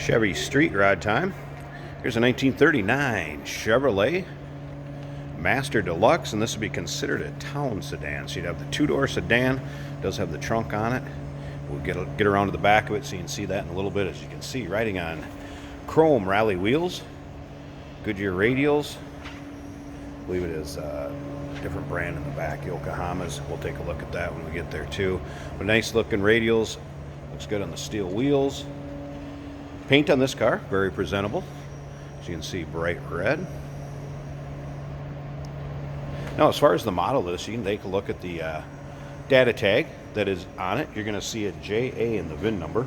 Chevy Street Rod time. Here's a 1939 Chevrolet Master Deluxe, and this would be considered a town sedan. So you'd have the two-door sedan, it does have the trunk on it. We'll get around to the back of it so you can see that in a little bit. As you can see, riding on chrome rally wheels, Goodyear radials. I believe it is a different brand in the back, Yokohama's. We'll take a look at that when we get there too. But nice looking radials, looks good on the steel wheels. Paint on this car, very presentable. As you can see, bright red. Now, as far as the model of this, you can take a look at the data tag that is on it. You're going to see a JA in the VIN number,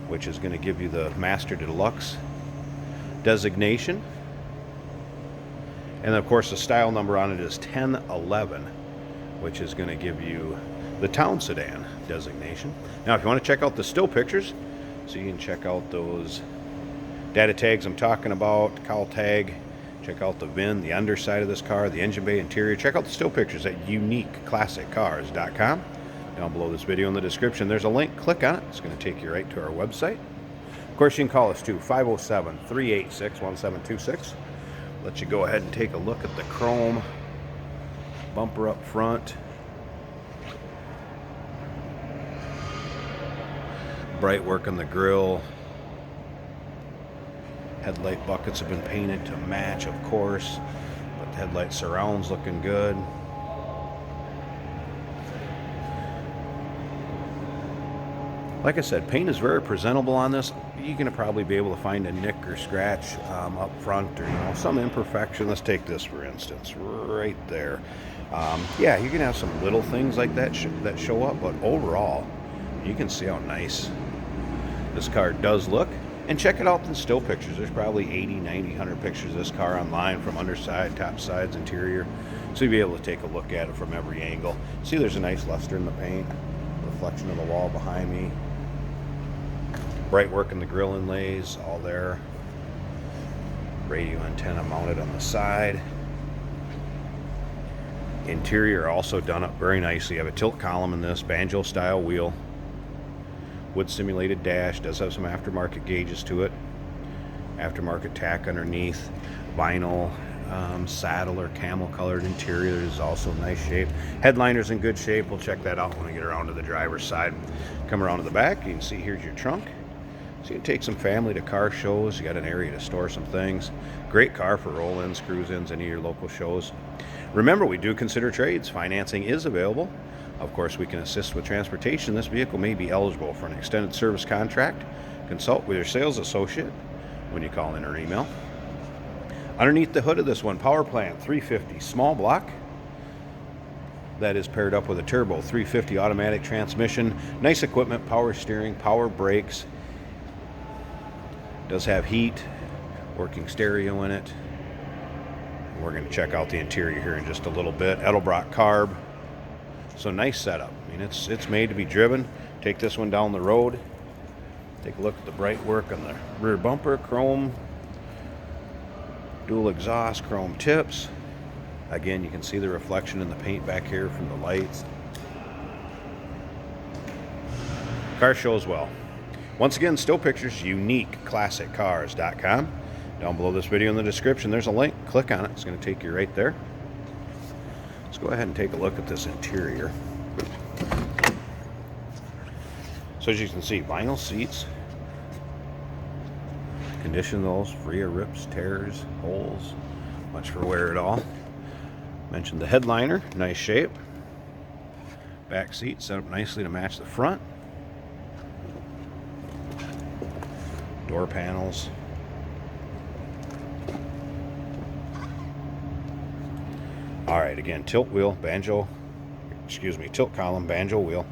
which is going to give you the Master Deluxe designation. And of course, the style number on it is 1011, which is going to give you the town sedan designation. Now, if you want to check out the still pictures, so you can check out those data tags I'm talking about, cowl tag, check out the VIN, the underside of this car, the engine bay interior. Check out the still pictures at uniqueclassiccars.com. Down below this video in the description, there's a link. Click on it. It's going to take you right to our website. Of course, you can call us too, 507-386-1726. Let you go ahead and take a look at the chrome bumper up front. Bright work on the grille. Headlight buckets have been painted to match, of course, but the headlight surrounds looking good. Like I said, paint is very presentable on this. You're going to probably be able to find a nick or scratch up front, or some imperfection. Let's take this for instance, right there. Yeah, you can have some little things like that that show up, but overall, you can see how nice this car does look. And check it out in still pictures. There's probably 80, 90, 100 pictures of this car online, from underside, top sides, interior. So you'll be able to take a look at it from every angle. See, there's a nice luster in the paint, reflection of the wall behind me. Bright work in the grill inlays, all there. Radio antenna mounted on the side. Interior also done up very nicely. You have a tilt column in this, banjo style wheel. Wood simulated dash, does have some aftermarket gauges to it. Aftermarket tack underneath. Vinyl saddle or camel colored interior is also in nice shape. Headliner's in good shape. We'll check that out when we get around to the driver's side. Come around to the back, you can see here's your trunk. So you can take some family to car shows. You got an area to store some things. Great car for roll-ins, cruise-ins, any of your local shows. Remember, we do consider trades. Financing is available. Of course, we can assist with transportation. This vehicle may be eligible for an extended service contract. Consult with your sales associate when you call in or email. Underneath the hood of this one, power plant 350 small block. That is paired up with a turbo 350 automatic transmission. Nice equipment, power steering, power brakes. Does have heat, working stereo in it. We're going to check out the interior here in just a little bit. Edelbrock carb. So nice setup. I mean, it's made to be driven. Take this one down the road. Take a look at the bright work on the rear bumper, chrome, dual exhaust, chrome tips. Again, you can see the reflection in the paint back here from the lights. Car shows well. Once again, still pictures, uniqueclassiccars.com. Down below this video in the description, there's a link. Click on it. It's going to take you right there. Let's go ahead and take a look at this interior. So as you can see, vinyl seats. Condition those, free of rips, tears, holes. Much for wear at all. Mentioned the headliner, nice shape. Back seat set up nicely to match the front. Door panels. All right, again, tilt wheel, tilt column, banjo wheel.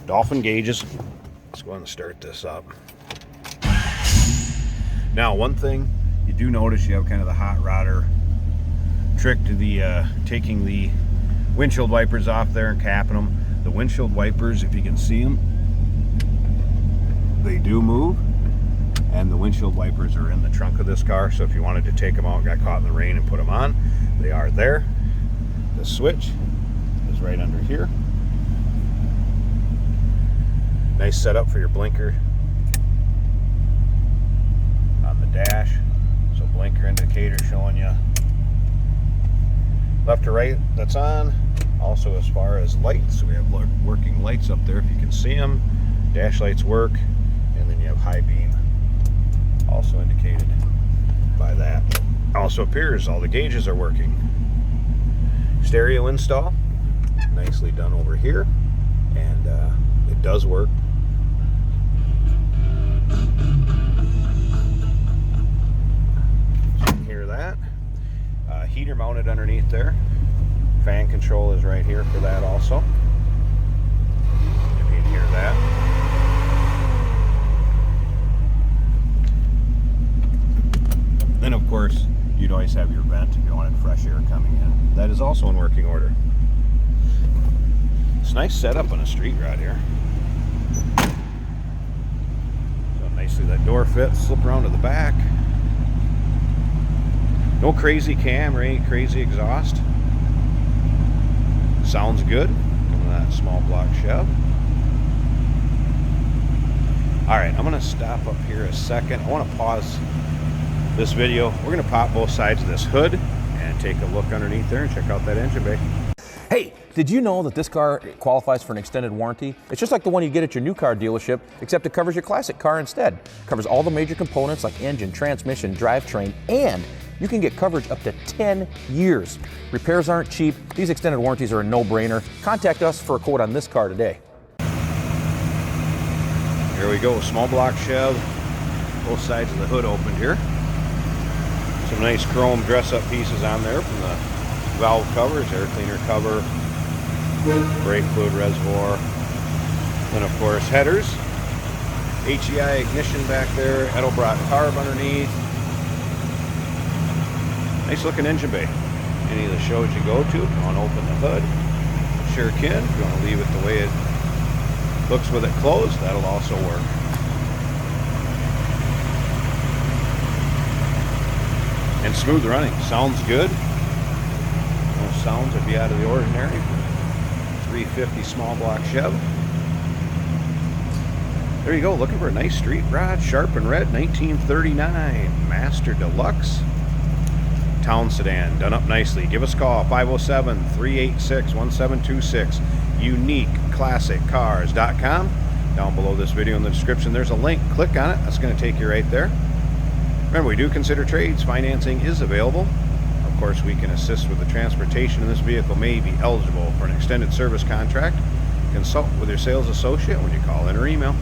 Dolphin gauges. Let's go ahead and start this up. Now, one thing you do notice, you have kind of the hot rodder trick to the taking the windshield wipers off there and capping them. The windshield wipers, if you can see them, they do move. And the windshield wipers are in the trunk of this car, so if you wanted to take them out and got caught in the rain and put them on, they are there. The switch is right under here. Nice setup for your blinker. dash. So blinker indicator showing you left to right that's on. Also, as far as lights, we have working lights up there if you can see them. Dash lights work, and then you have high beam also indicated by that. Also appears all the gauges are working. Stereo install, nicely done over here, and it does work. So you can hear that. Heater mounted underneath there. Fan control is right here for that also. If you can hear that. Then of course, you'd always have your vent if you wanted fresh air coming in. That is also in working order. It's a nice setup on a street rod here. So nicely that door fits, slip around to the back. No crazy cam or any crazy exhaust. Sounds good. Coming that small block Chev. Alright, I'm going to stop up here a second. I want to pause this video. We're going to pop both sides of this hood and take a look underneath there and check out that engine bay. Hey, did you know that this car qualifies for an extended warranty? It's just like the one you get at your new car dealership, except it covers your classic car instead. It covers all the major components like engine, transmission, drivetrain, and you can get coverage up to 10 years. Repairs aren't cheap. These extended warranties are a no-brainer. Contact us for a quote on this car today. Here we go, small block Chev. Both sides of the hood opened here. Some nice chrome dress-up pieces on there from the valve covers, air cleaner cover, brake fluid reservoir, then of course headers, HEI ignition back there, Edelbrock carb underneath. Nice looking engine bay. Any of the shows you go to, if you want to open the hood, sure can. If you want to leave it the way it looks with it closed, that'll also work. And smooth running. Sounds good. No sounds would be out of the ordinary. 350 small block Chev. There you go. Looking for a nice street rod, sharp and red, 1939 Master Deluxe town sedan, done up nicely. Give us a call, 507-386-1726. UniqueClassicCars.com. Down below this video in the description, there's a link. Click on it. That's going to take you right there. Remember, we do consider trades. Financing is available. Of course, we can assist with the transportation, and this vehicle may be eligible for an extended service contract. Consult with your sales associate when you call in or email.